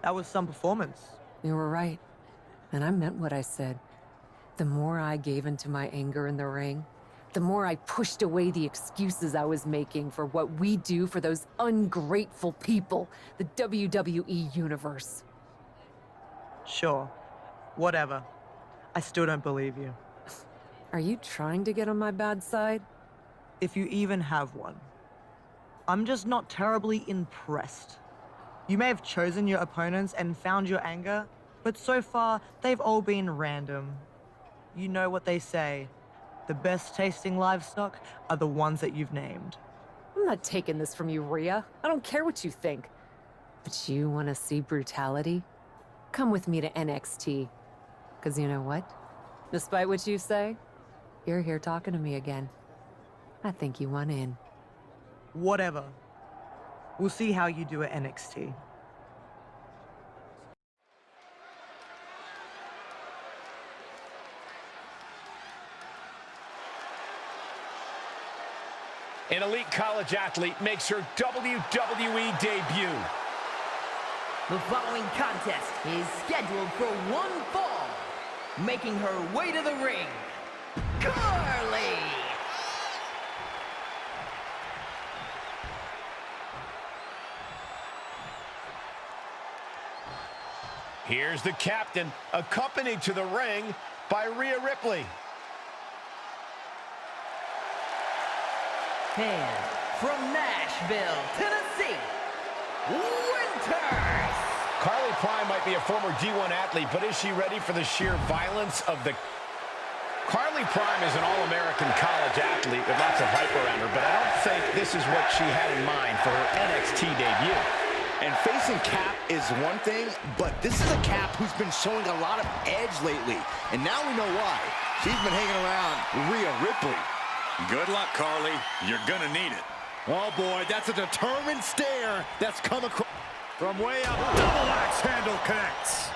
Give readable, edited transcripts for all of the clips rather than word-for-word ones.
That was some performance. You were right. And I meant what I said. The more I gave into my anger in the ring, the more I pushed away the excuses I was making for what we do for those ungrateful people, the WWE Universe. Sure. Whatever. I still don't believe you. Are you trying to get on my bad side? If you even have one. I'm just not terribly impressed. You may have chosen your opponents and found your anger, but so far, they've all been random. You know what they say. The best tasting livestock are the ones that you've named. I'm not taking this from you, Rhea. I don't care what you think. But you want to see brutality? Come with me to NXT. Because you know what? Despite what you say, you're here talking to me again. I think you want in. Whatever. We'll see how you do at NXT. An elite college athlete makes her WWE debut. The following contest is scheduled for one fall. Making her way to the ring, Carly! Here's the captain, accompanied to the ring by Rhea Ripley. And from Nashville, Tennessee, Winters! Carly Prime might be a former D1 athlete, but is she ready for the sheer violence of the... Carly Prime is an all-American college athlete with lots of hype around her, but I don't think this is what she had in mind for her NXT debut. And facing Cap is one thing, but this is a Cap who's been showing a lot of edge lately. And now we know why. She's been hanging around Rhea Ripley. Good luck, Carly. You're gonna need it. Oh boy, that's a determined stare that's come across. From way up, double axe handle connects.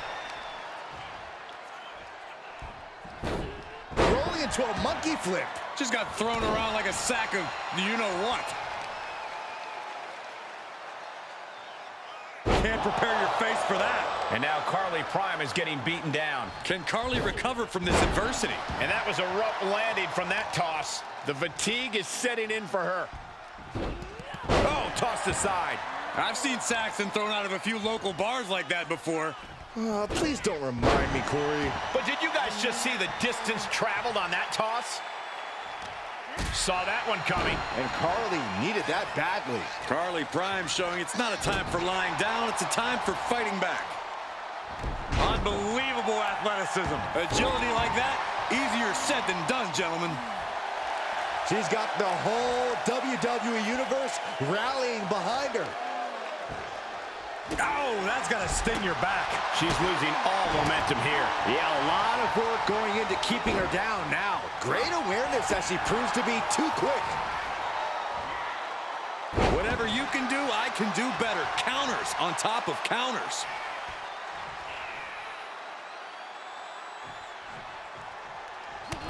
Rolling into a monkey flip. Just got thrown around like a sack of you-know-what. Can't prepare your face for that. And now Carly Prime is getting beaten down. Can Carly recover from this adversity? And that was a rough landing from that toss. The fatigue is setting in for her. Oh, tossed aside. I've seen Saxon thrown out of a few local bars like that before. Please don't remind me, Corey. But did you guys just see the distance traveled on that toss? Saw that one coming. And Carly needed that badly. Carly Prime showing it's not a time for lying down, it's a time for fighting back. Unbelievable athleticism. Agility like that, easier said than done, gentlemen. She's got the whole WWE Universe rallying behind her. Oh, that's gonna sting your back. She's losing all momentum here. Yeah, a lot of work going into keeping her down now. Great awareness as she proves to be too quick. Whatever you can do, I can do better. Counters on top of counters.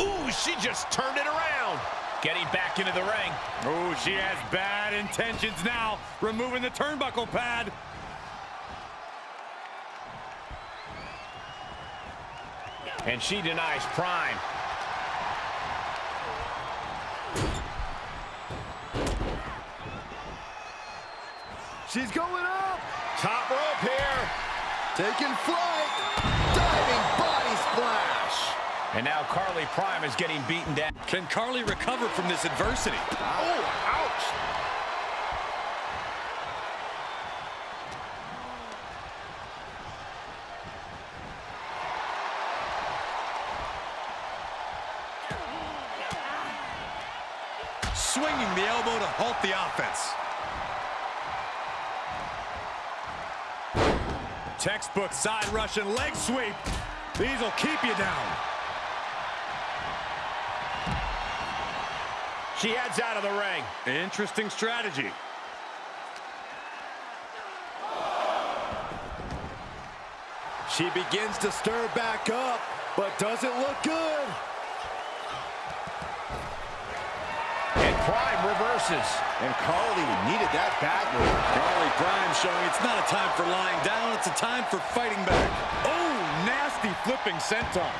Ooh, she just turned it around. Getting back into the ring. Oh, she has bad intentions now. Removing the turnbuckle pad. And she denies Prime. She's going up. Top rope here. Taking flight. Diving body splash. And now Carly Prime is getting beaten down. Can Carly recover from this adversity? Oh, ouch. Swinging the elbow to halt the offense. Textbook side Russian leg sweep. These will keep you down. She heads out of the ring. Interesting strategy. She begins to stir back up, but doesn't look good. And Prime reverses. And Carly needed that badly. Carly Prime showing it's not a time for lying down, it's a time for fighting back. Oh, nasty flipping senton.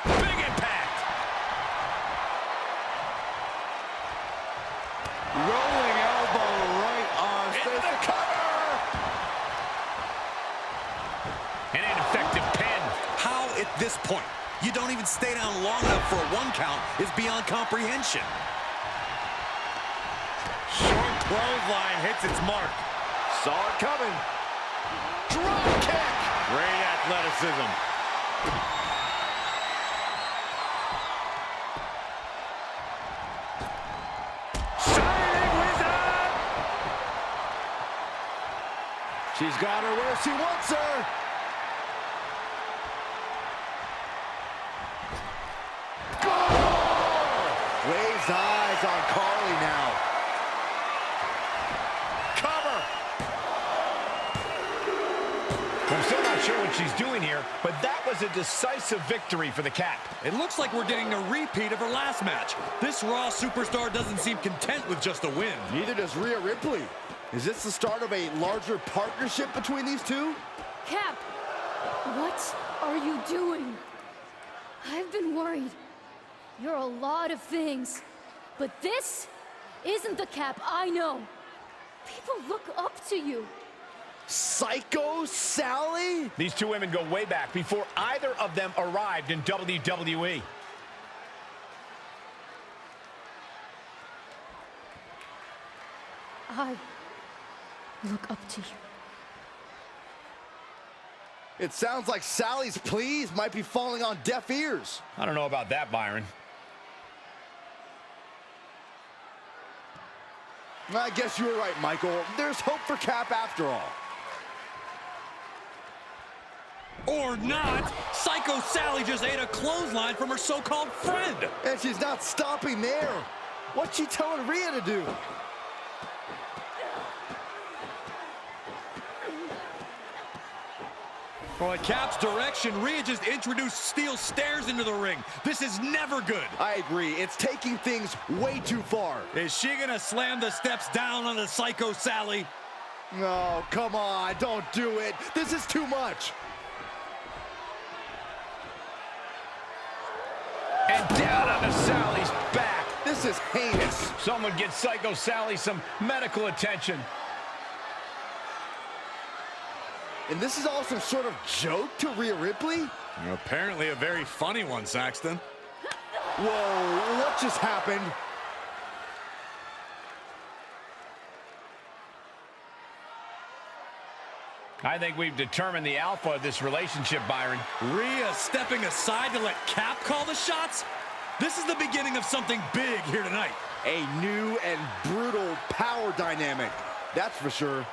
Big impact. Rolling elbow right on. Into the cover. An ineffective pin. How at this point you don't even stay down long enough for a 1 count is beyond comprehension. Short clothesline hits its mark. Saw it coming. Drop kick. Great athleticism. Shining Wizard. She's got her where she wants her. Waves eyes on Carly now. Cover. I'm still not sure what she's doing here, but that was a decisive victory for the Cat. It looks like we're getting a repeat of her last match. This Raw superstar doesn't seem content with just a win. Neither does Rhea Ripley. Is this the start of a larger partnership between these two? Cap, what are you doing? I've been worried. You're a lot of things, but this isn't the Cap I know. People look up to you. Psycho Sally? These two women go way back before either of them arrived in WWE. I look up to you. It sounds like Sally's pleas might be falling on deaf ears. I don't know about that, Byron. I guess you were right, Michael. There's hope for Cap after all. Or not. Psycho Sally just ate a clothesline from her so-called friend. And she's not stopping there. What's she telling Rhea to do? Well, at Cap's direction, Rhea just introduced steel stairs into the ring. This is never good. I agree. It's taking things way too far. Is she gonna slam the steps down on the Psycho Sally? No, come on. Don't do it. This is too much. And down onto Sally's back. This is heinous. Someone get Psycho Sally some medical attention. And this is all some sort of joke to Rhea Ripley? Apparently a very funny one, Saxton. Whoa, what just happened? I think we've determined the alpha of this relationship, Byron. Rhea stepping aside to let Cap call the shots? This is the beginning of something big here tonight. A new and brutal power dynamic, that's for sure.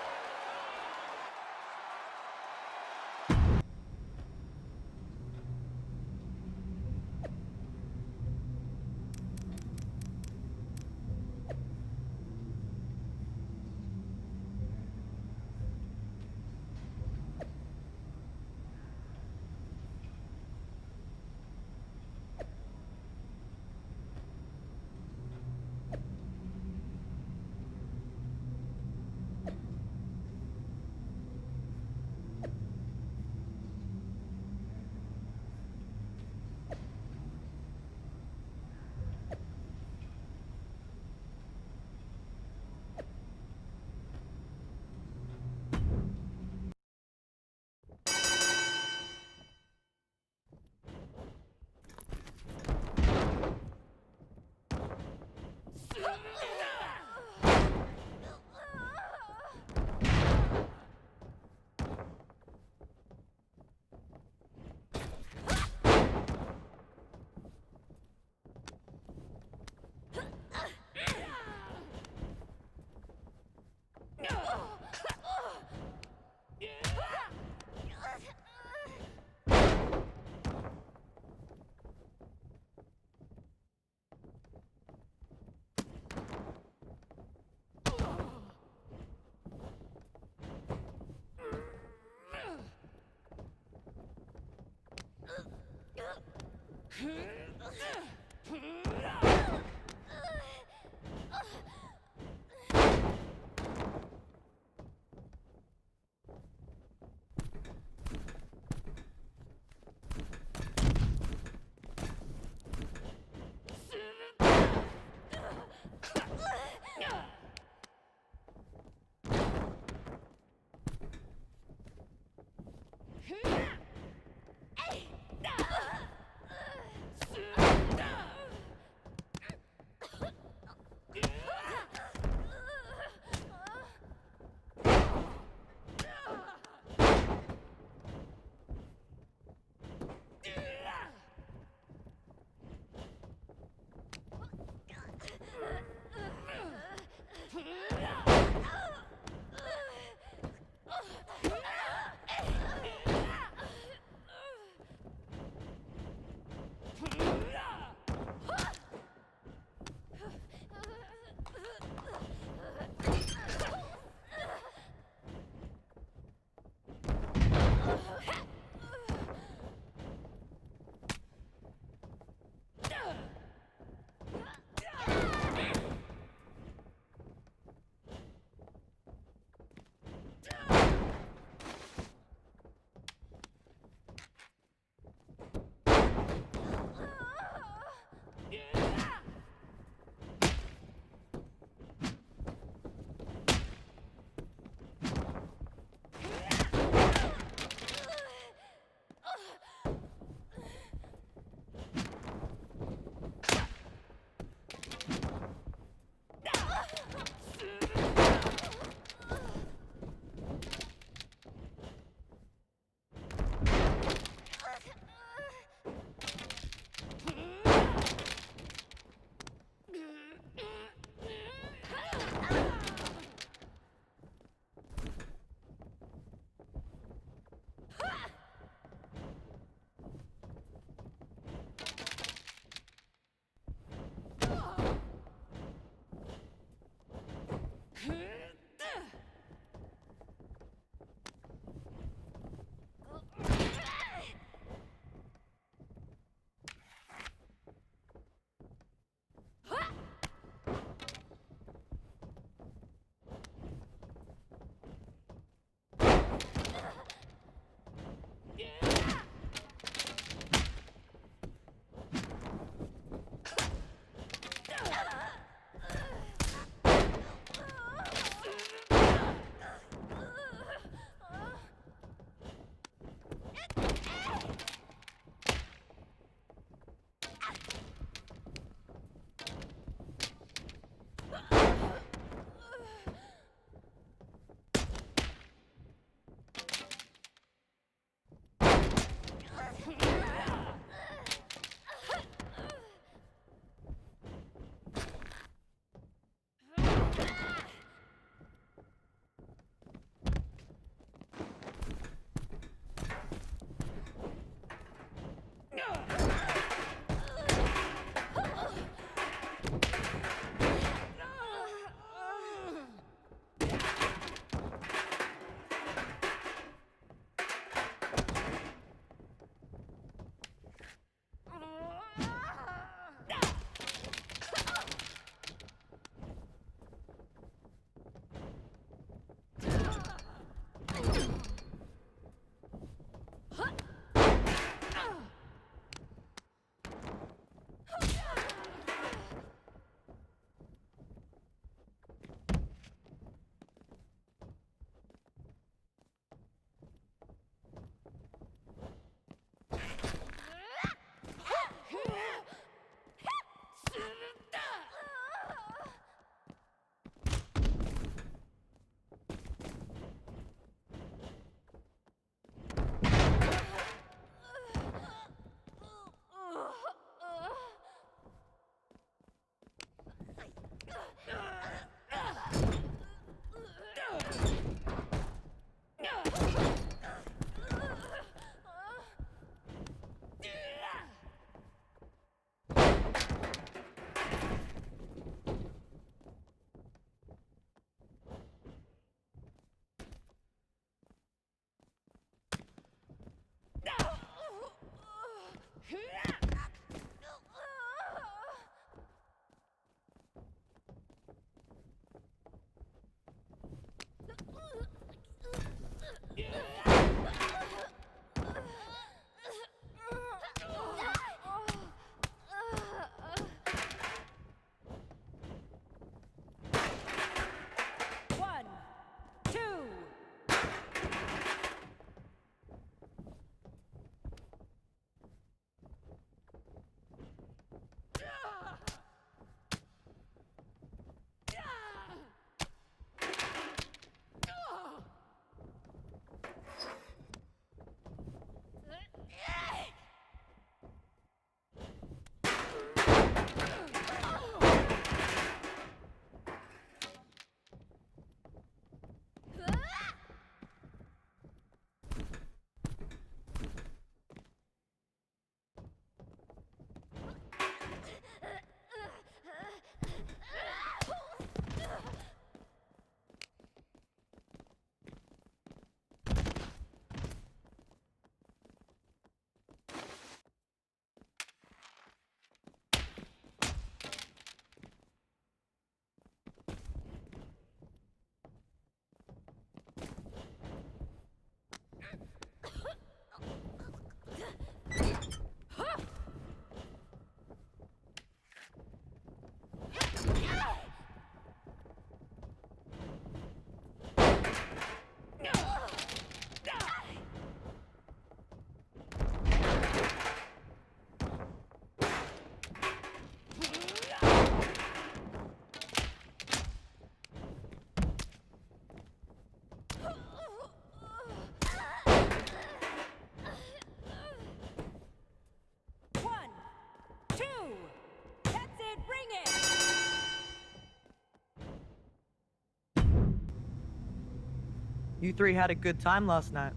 You three had a good time last night.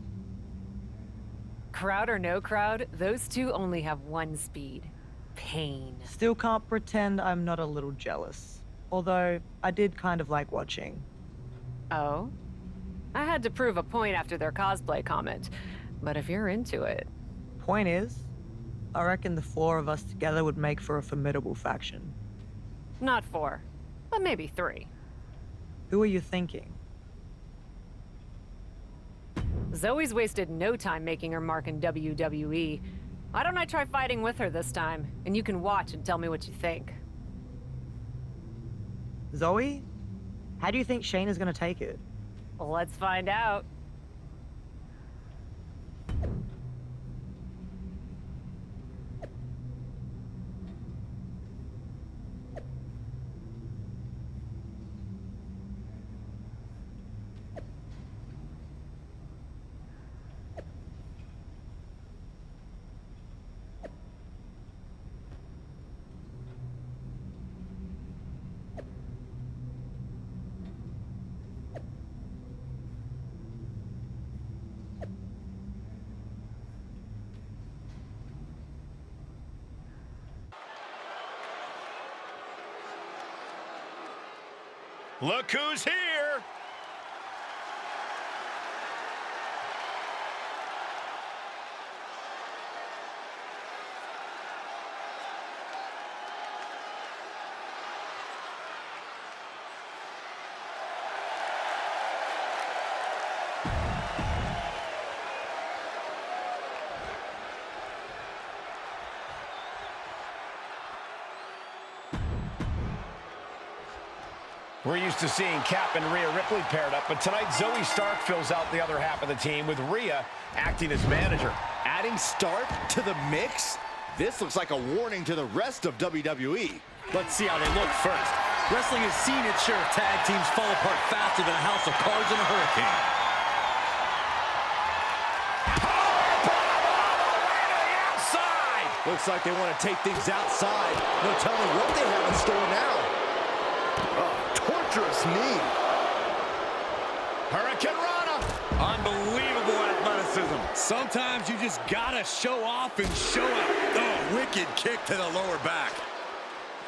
Crowd or no crowd, those two only have one speed. Pain. Still can't pretend I'm not a little jealous. Although, I did kind of like watching. Oh? I had to prove a point after their cosplay comment. But if you're into it... Point is, I reckon the four of us together would make for a formidable faction. Not 4, but maybe 3. Who are you thinking? Zoe's wasted no time making her mark in WWE. Why don't I try fighting with her this time, and you can watch and tell me what you think. Zoe? How do you think Shane is gonna take it? Let's find out. Look who's here! We're used to seeing Cap and Rhea Ripley paired up, but tonight Zoe Stark fills out the other half of the team with Rhea acting as manager. Adding Stark to the mix? This looks like a warning to the rest of WWE. Let's see how they look first. Wrestling has seen its share of tag teams fall apart faster than a house of cards in a hurricane. Looks like they want to take things outside. No telling what they have in store now. Oh, torturous knee. Hurricane Rana. Unbelievable athleticism. Sometimes you just gotta show off and show out. Oh, wicked kick to the lower back.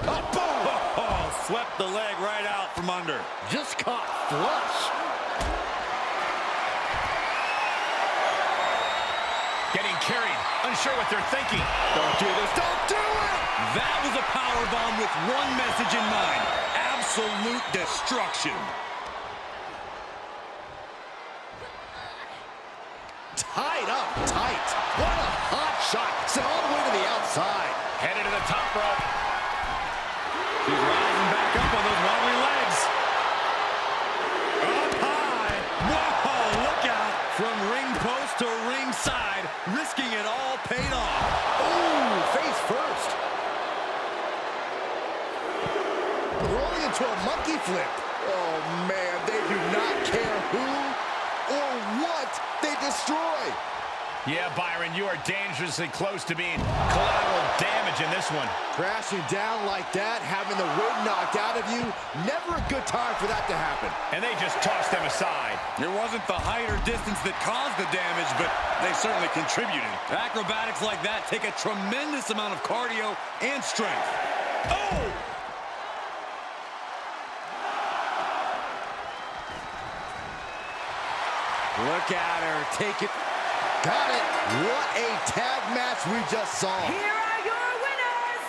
Oh, boom! Oh, swept the leg right out from under. Just caught flush. Getting carried. Unsure what they're thinking. Don't do this. Don't do it! That was a powerbomb with one message in mind. Absolute destruction. Tied up tight. What a hot shot. Sent all the way to the outside. Headed to the top rope. She's rising back up on those wobbly legs. Up high. Whoa, look out. From ring post to ringside, risking it all paid off. Ooh, face first. Rolling into a monkey flip. Oh, man, they do not care who or what they destroy. Yeah, Byron, you are dangerously close to being collateral damage in this one. Crashing down like that, having the ring knocked out of you, never a good time for that to happen. And they just tossed them aside. It wasn't the height or distance that caused the damage, but they certainly contributed. Acrobatics like that take a tremendous amount of cardio and strength. Oh! Look at her, take it. Got it. What a tag match we just saw. Here are your winners,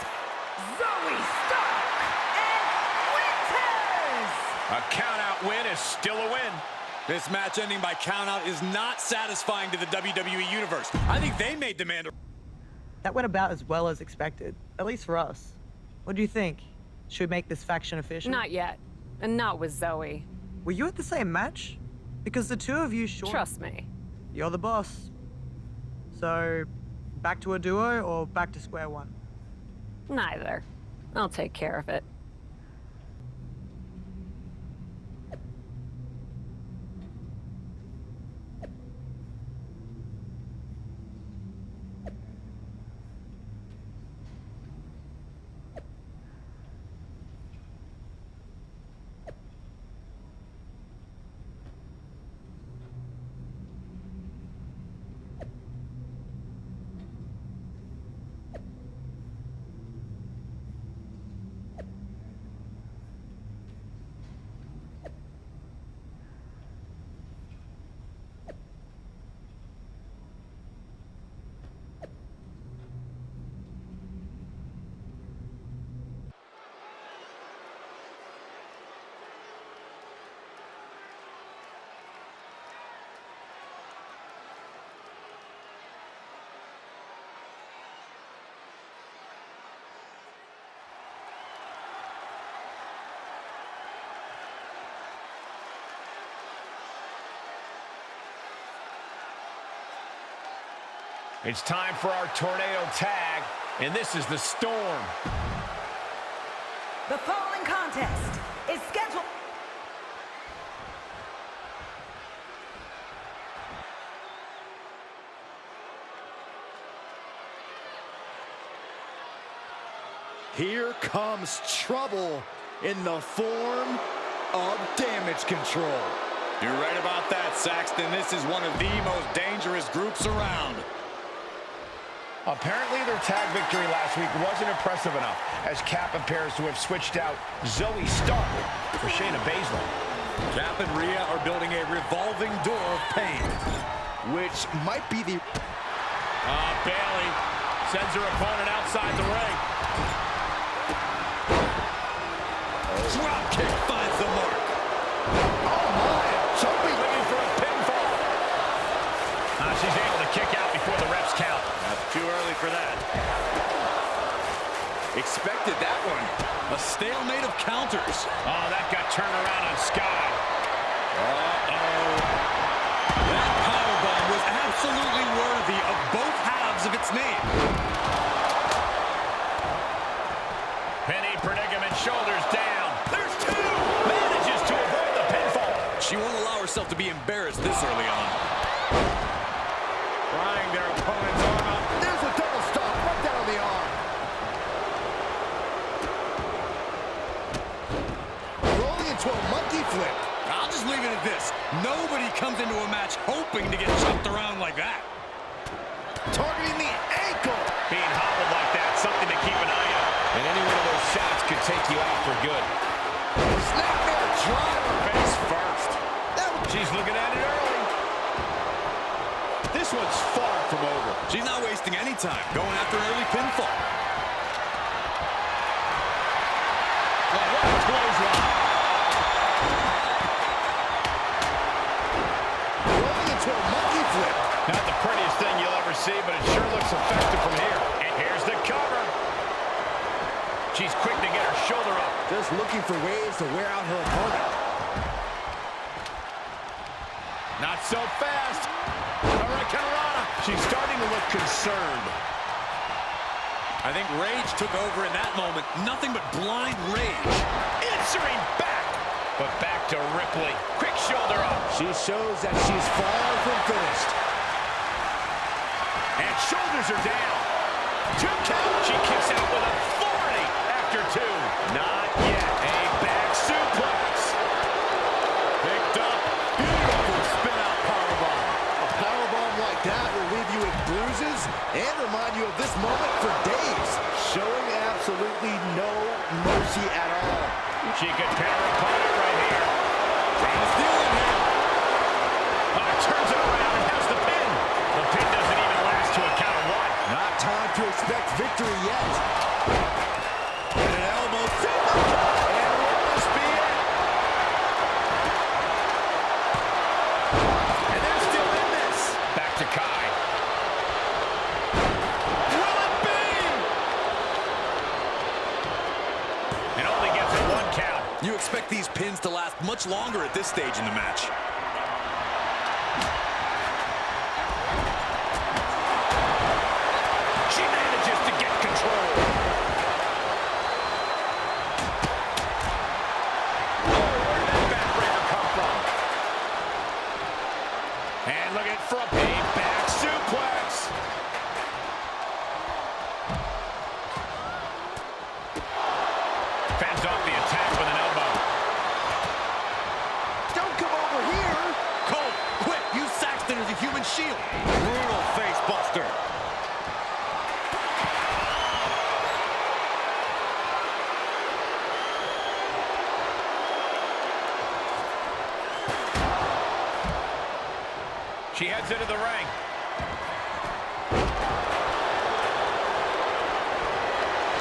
Zoe Stark and Winters! A count-out win is still a win. This match ending by countout is not satisfying to the WWE Universe. I think they made demand. That went about as well as expected, at least for us. What do you think? Should we make this faction official? Not yet. And not with Zoe. Were you at the same match? Because the two of you Trust me. You're the boss. So, back to a duo or back to square one? Neither. I'll take care of it. It's time for our tornado tag, and this is the Storm. The following contest is scheduled... Here comes trouble in the form of Damage Control. You're right about that, Saxton. This is one of the most dangerous groups around. Apparently their tag victory last week wasn't impressive enough, as Cap appears to have switched out Zoe Stark for Shayna Baszler. Cap and Rhea are building a revolving door of pain. Which might be the... Bayley sends her opponent outside the ring. Drop kick finds the mark. Oh my! Sophie looking for a pinfall. She's able to kick out before the refs count. That's too early for that. Expected that one. A stalemate of counters. Oh, that got turned around on Sky. Uh-oh. That powerbomb was absolutely worthy of both halves of its name. Penny predicament, shoulders down. There's two. Manages to avoid the pinfall. She won't allow herself to be embarrassed this early on. Prying their opponent's arm up. There's a double stomp right down the arm. Rolling into a monkey flip. I'll just leave it at this. Nobody comes into a match hoping to get chucked around like that. Targeting the ankle. Being hobbled like that, something to keep an eye on. And any one of those shots could take you out for good. Snapmare driver. Face first. She's looking at it early. This one's far from over. She's not wasting any time going after an early pinfall. Oh, what a clothesline. Rolling into a monkey flip. Not the prettiest thing you'll ever see, but it sure looks effective from here. And here's the cover. She's quick to get her shoulder up. Just looking for ways to wear out her opponent. Not so fast. Hurricanrana. She's starting to look concerned. I think rage took over in that moment. Nothing but blind rage. Answering back. But back to Ripley. Quick shoulder up. She shows that she's far from finished. And shoulders are down. 2 count. She kicks out with authority after 2. Not yet. A back suplex. Picked up. Beautiful spin-out powerbomb. A powerbomb like that will leave you with bruises and remind you of this moment for days. Showing absolutely no mercy at all. She could pin her opponent right here. Trying to steal it here. Turns it around and has the pin. The pin doesn't even last to a count of 1. Not time to expect victory yet. And an elbow. And will this be it? And they're still in this. Back to Kai. Will it be? It only gets a 1 count. You expect these pins to last much longer at this stage in the match. She manages to get control. Oh, where did that backbreaker come from? And looking for a back suplex. Fends off the attack with an elbow. Don't come over here. Cole, quick, use Saxton as a human shield. Brutal face buster. She heads into the ring.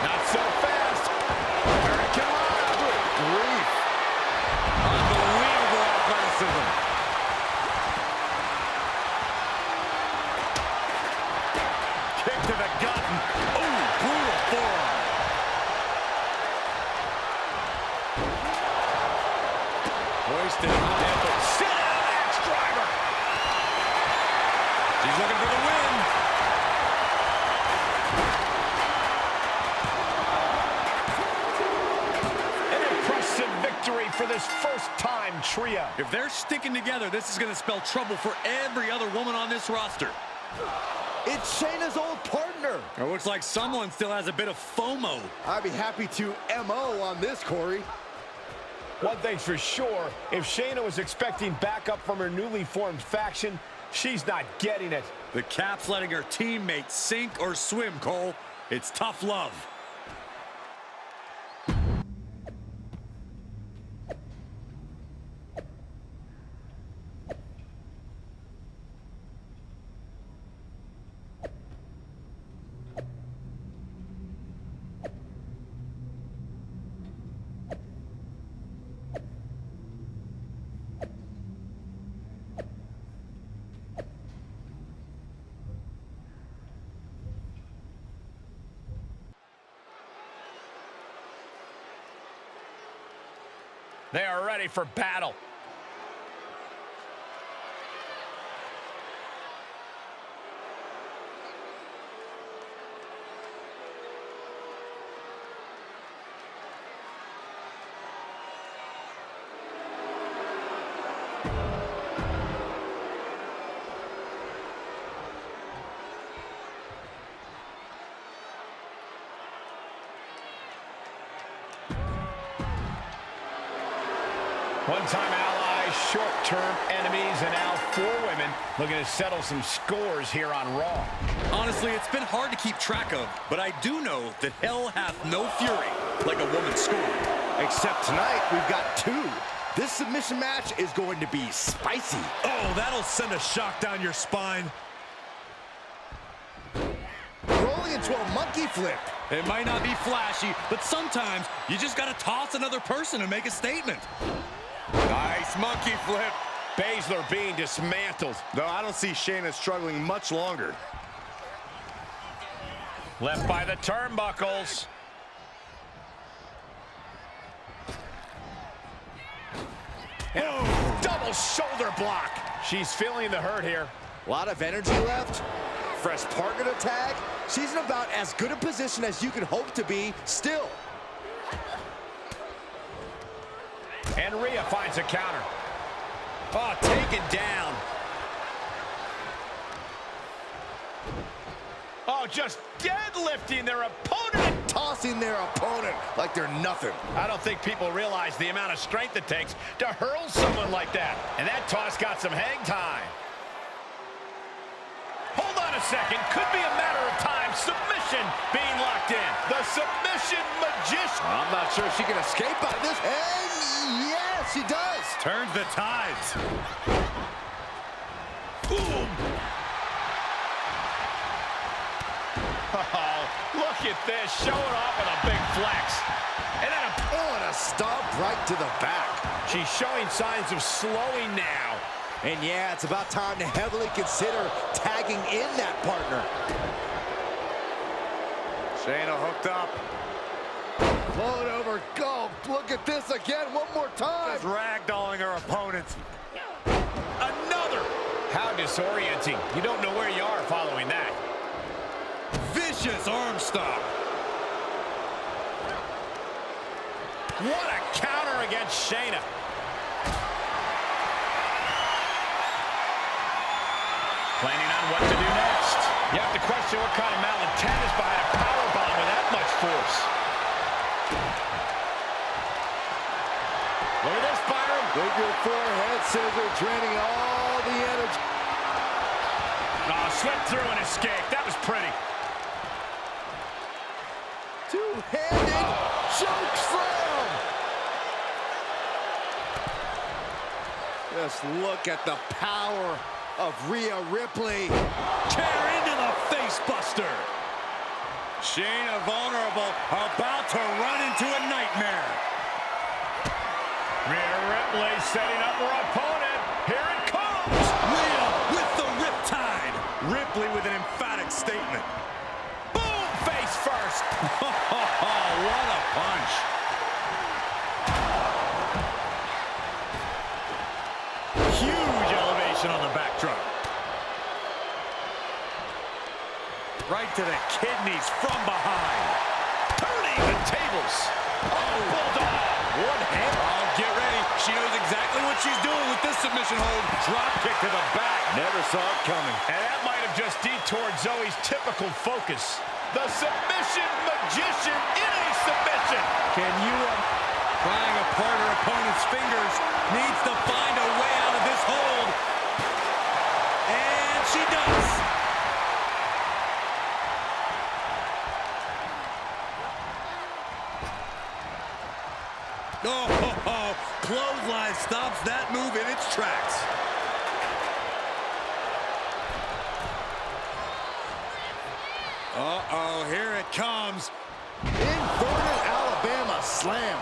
Not so fast. Hurricanrana. Good grief. Unbelievable athleticism. Kick to the gut. Ooh, brutal forearm. Hoisted. Sit out, axe driver. She's looking for the win. trio. If they're sticking together, this is going to spell trouble for every other woman on this roster. It's Shayna's old partner. It looks like someone still has a bit of FOMO. I'd be happy to MO on this, Corey. One thing's for sure, if Shayna was expecting backup from her newly formed faction, she's not getting it. The Cap's letting her teammates sink or swim, Cole. It's tough love. They are ready for battle. One-time allies, short-term enemies, and now 4 women looking to settle some scores here on Raw. Honestly, it's been hard to keep track of, but I do know that hell hath no fury like a woman scorned. Except tonight, we've got 2. This submission match is going to be spicy. Oh, that'll send a shock down your spine. Rolling into a monkey flip. It might not be flashy, but sometimes you just got to toss another person and make a statement. Nice monkey flip. Baszler being dismantled. Though I don't see Shayna struggling much longer. Left by the turnbuckles. And a double shoulder block. She's feeling the hurt here. A lot of energy left. Fresh partner to tag. She's in about as good a position as you could hope to be still. And Rhea finds a counter. Oh, taken down. Oh, just deadlifting their opponent. Tossing their opponent like they're nothing. I don't think people realize the amount of strength it takes to hurl someone like that. And that toss got some hang time. Hold on a second. Could be a matter of time. Submission being locked in. The submission magician. I'm not sure she can escape out of this. And yes, she does. Turns the tides. Boom. Oh, look at this. Showing off with a big flex. And then a stomp right to the back. She's showing signs of slowing now. And yeah, it's about time to heavily consider tagging in that partner. Shayna hooked up. Float over, go. Look at this again, one more time. Just ragdolling her opponents. Another. How disorienting. You don't know where you are following that. Vicious arm stomp. What a counter against Shayna. Planning on what to do next. You have to question what kind of malintent is behind a powerbomb with that much force. Look at this, Byron. Figure 4 head scissor draining all the energy. Oh, slipped through and escaped. That was pretty. Two-handed choke slam. Just look at the power of Rhea Ripley. Tear into the face buster. Shayna vulnerable, about to run into a nightmare. Rhea Ripley setting up her opponent. Here it comes. Rhea with the riptide. Ripley with an emphatic statement. Boom, face first. What a punch. Huge elevation on the backdrop. Right to the kidneys from behind. Turning the tables. Oh, Bulldog. One hand. Oh, get ready. She knows exactly what she's doing with this submission hold. Drop kick to the back. Never saw it coming. And that might have just detoured Zoe's typical focus. The submission magician in a submission. Can you, prying apart her opponent's fingers, needs to find a way out of this hold. And she does. Oh, clothesline stops that move in its tracks. Uh-oh, here it comes. Inverted Alabama slam.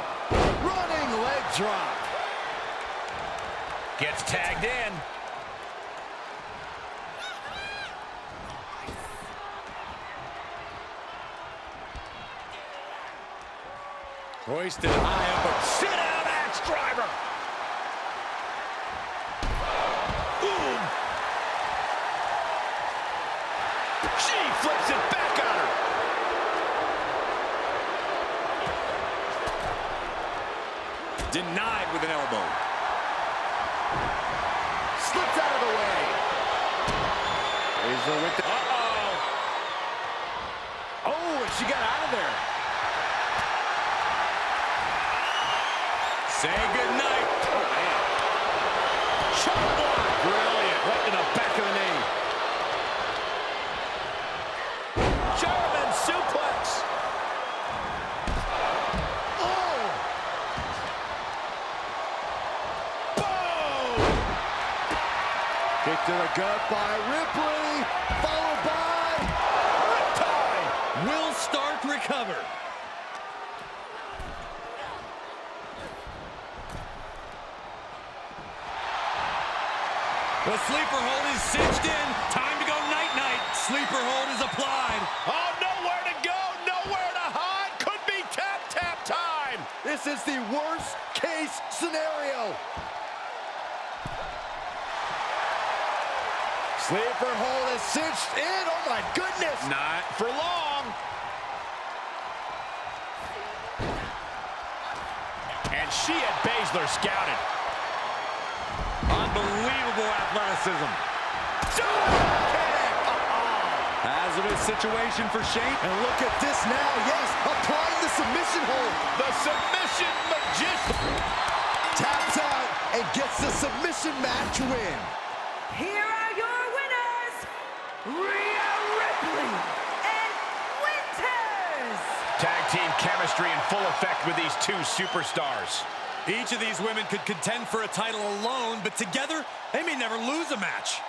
Running leg drop. Gets tagged in. Hoisted high up. Sit down, axe driver. Boom. She flips it back on her. Denied with an elbow. Slips out of the way. Razor with the... Uh-oh. Oh, and she got out of there. Say goodnight. Oh, man. Chop block. Brilliant. Right to the back of the knee. German suplex. Oh! Boom. Kick to the gut by Ripley. Followed by... Riptide. Will Stark recover. The sleeper hold is cinched in. Time to go night-night. Sleeper hold is applied. Oh, nowhere to go, nowhere to hide. Could be tap, tap time. This is the worst case scenario. Sleeper hold is cinched in. Oh, my goodness. Not for long. And she had Baszler scouted. Unbelievable athleticism. Hazardous situation for Shane. And look at this now. Yes, applying the submission hold. The submission magician. Taps out and gets the submission match win. Here are your winners, Rhea Ripley and Winters. Tag team chemistry in full effect with these two superstars. Each of these women could contend for a title alone, but together, they may never lose a match.